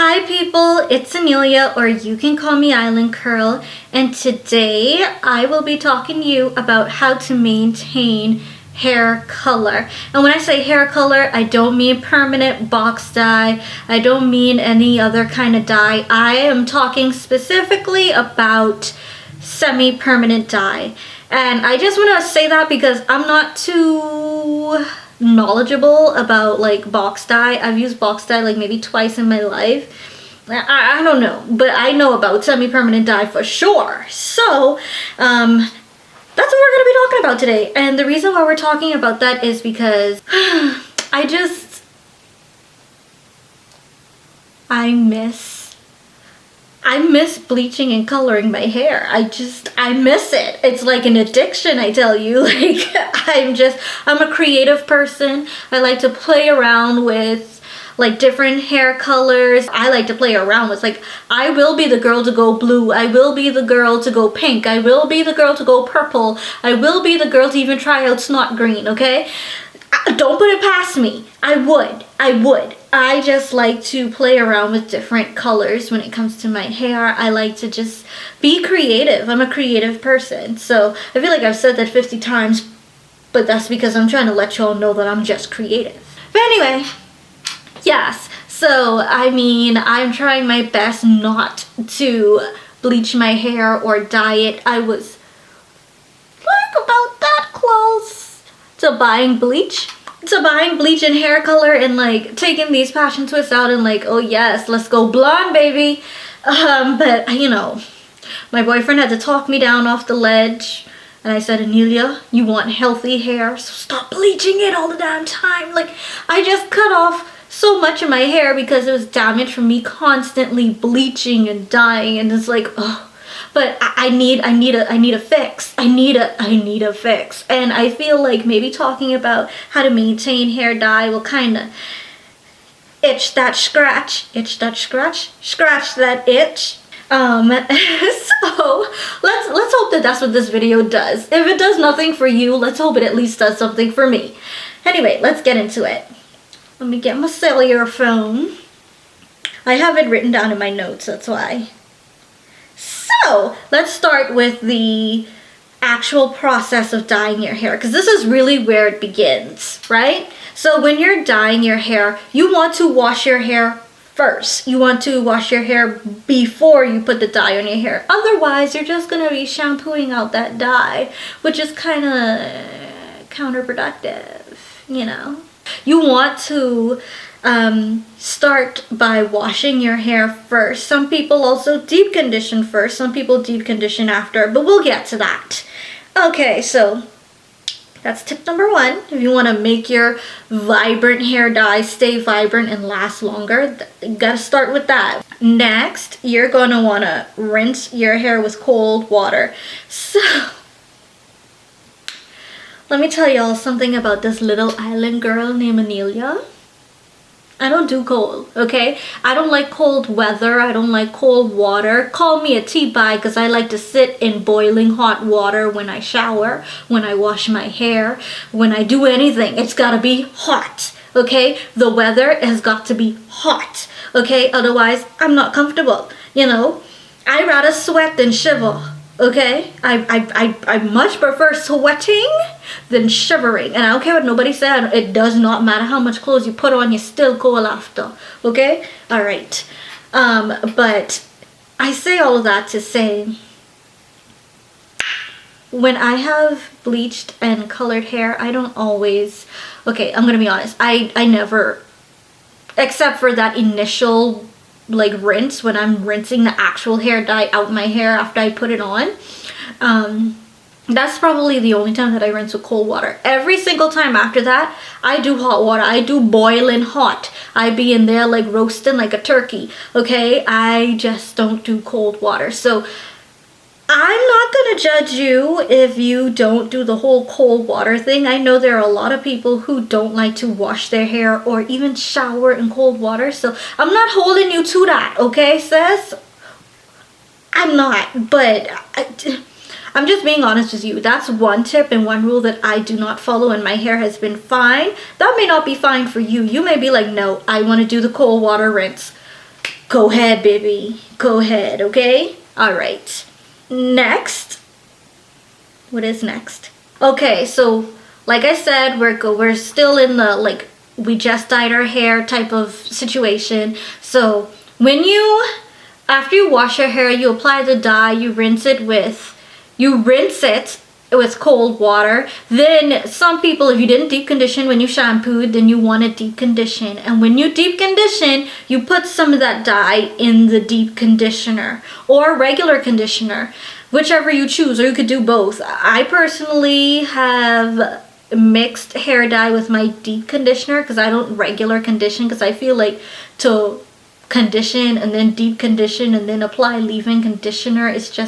Hi people, it's Annelia, or you can call me Island Curl, and today I will be talking to you about how to maintain hair color. And when I say hair color, I don't mean permanent box dye, I don't mean any other kind of dye. I am talking specifically about semi-permanent dye. And I just want to say that because I'm not too knowledgeable about like box dye. I've used box dye like maybe twice in my life. I don't know, but I know about semi-permanent dye for sure. So that's what we're going to be talking about today. And the reason why we're talking about that is because I miss bleaching and coloring my hair. I miss it. It's like an addiction, I tell you. Like, I'm a creative person. I like to play around with like different hair colors. I like to play around with, like, I will be the girl to go blue. I will be the girl to go pink. I will be the girl to go purple. I will be the girl to even try out snot green, okay? Don't put it past me. I would. I just like to play around with different colors when it comes to my hair. I like to just be creative. I'm a creative person. So I feel like I've said that 50 times, but that's because I'm trying to let y'all know that I'm just creative. But anyway, yes. So, I mean, I'm trying my best not to bleach my hair or dye it. I was like about that close to buying bleach. And hair color and like taking these passion twists out and like, oh yes, let's go blonde, baby. But you know, my boyfriend had to talk me down off the ledge. And I said, Annelia, you want healthy hair, so stop bleaching it all the damn time. Like, I just cut off so much of my hair because it was damaged from me constantly bleaching and dyeing, and it's like, oh. But I need a fix. I need a fix. And I feel like maybe talking about how to maintain hair dye will kind of scratch that itch. So let's hope that that's what this video does. If it does nothing for you, let's hope it at least does something for me. Anyway, let's get into it. Let me get my cellular phone. I have it written down in my notes, that's why. So let's start with the actual process of dyeing your hair, because this is really where it begins, right? So when you're dyeing your hair, you want to wash your hair first. You want to wash your hair before you put the dye on your hair. Otherwise, you're just going to be shampooing out that dye, which is kind of counterproductive, you know? You want to start by washing your hair first. Some people also deep condition first, some people deep condition after, but we'll get to that. Okay, so that's tip number one. If you want to make your vibrant hair dye stay vibrant and last longer, you gotta start with that. Next, you're gonna want to rinse your hair with cold water. So let me tell y'all something about this little island girl named Annelia. I don't do cold, okay? I don't like cold weather. I don't like cold water. Call me a tea-bag because I like to sit in boiling hot water when I shower, when I wash my hair, when I do anything. It's gotta be hot, okay? The weather has got to be hot, okay? Otherwise, I'm not comfortable, you know? I'd rather sweat than shiver. Okay, I much prefer sweating than shivering, and I don't care what nobody said. It does not matter how much clothes you put on, you still cold after. Okay, all right. But I say all of that to say, when I have bleached and colored hair, I don't always. Okay, I'm gonna be honest. I never, except for that initial like rinse, when I'm rinsing the actual hair dye out my hair after I put it on, that's probably the only time that I rinse with cold water. Every single time after that, I do hot water. I do boiling hot. I be in there like roasting like a turkey, okay? I just don't do cold water. So I'm not gonna judge you if you don't do the whole cold water thing. I know there are a lot of people who don't like to wash their hair or even shower in cold water, so I'm not holding you to that, okay, sis? I'm not, but I'm just being honest with you. That's one tip and one rule that I do not follow, and my hair has been fine. That may not be fine for you. You may be like, no, I want to do the cold water rinse. go ahead, baby. Go ahead, okay? All right. Next. What is next? Okay, so like I said, we're still in the like we just dyed our hair type of situation. So when after you wash your hair, you apply the dye, you rinse it with cold water. Then some people, if you didn't deep condition when you shampooed, then you want to deep condition. And when you deep condition, you put some of that dye in the deep conditioner or regular conditioner, whichever you choose, or you could do both. I personally have mixed hair dye with my deep conditioner because I don't regular condition, because I feel like to condition and then deep condition and then apply leave-in conditioner, it's too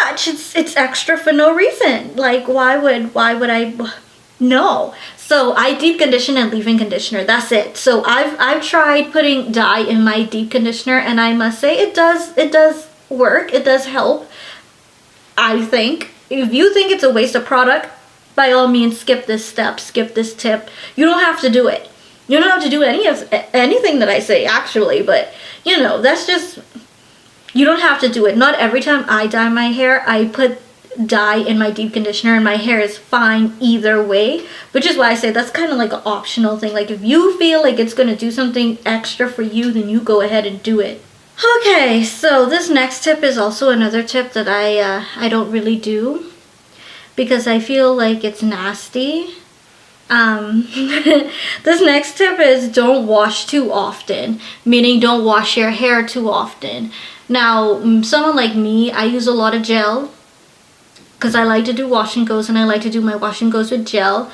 much. It's extra for no reason. Like why would I? No. So I deep condition and leave-in conditioner. That's it. So I've tried putting dye in my deep conditioner, and I must say it does work. It does help. I think if you think it's a waste of product, by all means skip this step, skip this tip. You don't have to do it. You don't have to do anything that I say actually, but you know, that's just, you don't have to do it. Not every time I dye my hair, I put dye in my deep conditioner and my hair is fine either way, which is why I say that's kind of like an optional thing. Like if you feel like it's going to do something extra for you, then you go ahead and do it. Okay, so this next tip is also another tip that I don't really do because I feel like it's nasty. This next tip is don't wash too often, meaning don't wash your hair too often. Now, someone like me, I use a lot of gel because I like to do wash and goes, and I like to do my wash and goes with gel.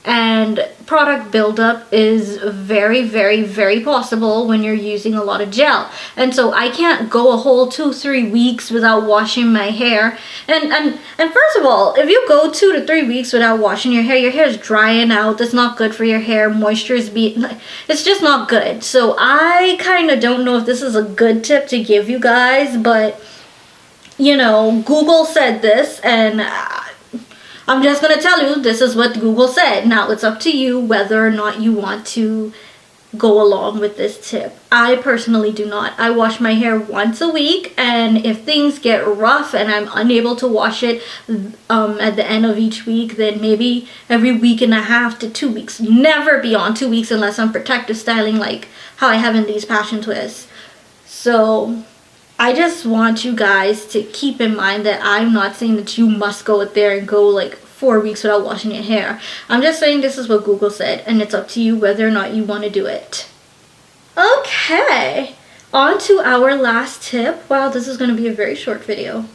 And product buildup is very, very, very possible when you're using a lot of gel. And so I can't go a whole 2-3 weeks without washing my hair. And first of all, if you go 2 to 3 weeks without washing your hair is drying out. That's not good for your hair. Moisture is it's just not good. So I kind of don't know if this is a good tip to give you guys, but you know, Google said this, and I'm just going to tell you, this is what Google said. Now, it's up to you whether or not you want to go along with this tip. I personally do not. I wash my hair once a week, and if things get rough and I'm unable to wash it at the end of each week, then maybe every week and a half to 2 weeks. Never beyond 2 weeks unless I'm protective styling like how I have in these passion twists. So I just want you guys to keep in mind that I'm not saying that you must go out there and go like 4 weeks without washing your hair. I'm just saying this is what Google said, and it's up to you whether or not you want to do it. Okay, on to our last tip. Wow, this is going to be a very short video.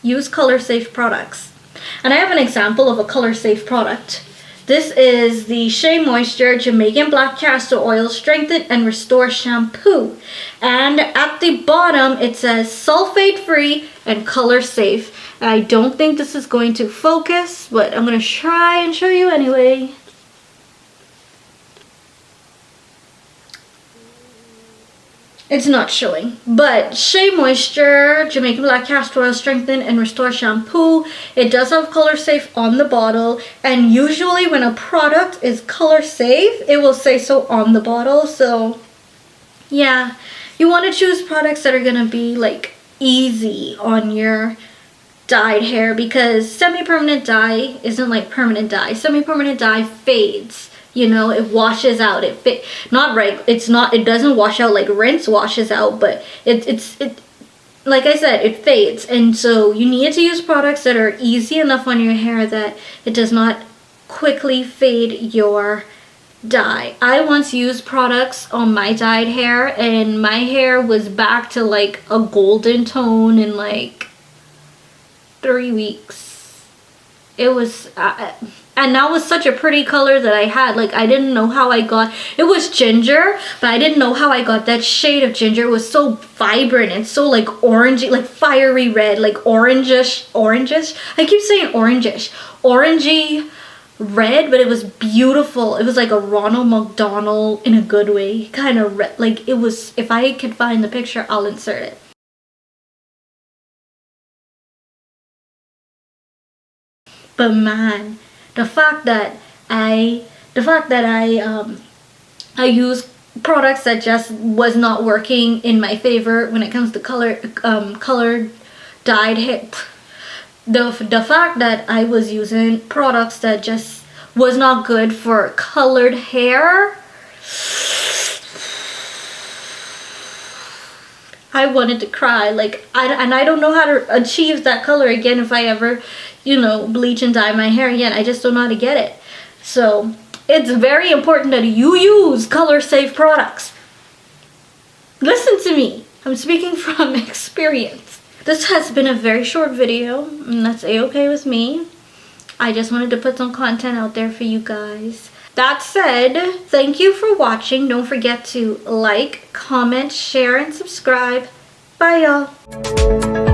Use color safe products. And I have an example of a color safe product. This is the Shea Moisture Jamaican Black Castor Oil Strengthen and Restore Shampoo. And at the bottom, it says sulfate free and color safe. And I don't think this is going to focus, but I'm going to try and show you anyway. It's not showing, but Shea Moisture Jamaican Black Castor Oil Strengthen and Restore Shampoo. It does have color safe on the bottle, and usually when a product is color safe, it will say so on the bottle. So yeah, you want to choose products that are gonna be like easy on your dyed hair, because semi-permanent dye isn't like permanent dye. Semi-permanent dye fades. You know, it washes out. It doesn't wash out like rinse washes out, but it like I said, it fades. And so you need to use products that are easy enough on your hair that it does not quickly fade your dye. I once used products on my dyed hair, and my hair was back to like a golden tone in like 3 weeks. It was and that was such a pretty color that I had. Like, I didn't know how I got, it was ginger, but I didn't know how I got that shade of ginger. It was so vibrant and so like orangey, like fiery red, like orangish. I keep saying orangish. Orangey red, but it was beautiful. It was like a Ronald McDonald in a good way kind of red. Like, it was, if I could find the picture, I'll insert it. But man, the fact that I use products that just was not working in my favor when it comes to colored dyed hair. The fact that I was using products that just was not good for colored hair, I wanted to cry. Like, I don't know how to achieve that color again if I ever, you know, bleach and dye my hair again. I just don't know how to get it. So it's very important that you use color safe products. Listen to me. I'm speaking from experience. This has been a very short video, and that's a-okay with me. I just wanted to put some content out there for you guys. That said, thank you for watching. Don't forget to like, comment, share, and subscribe. Bye, y'all.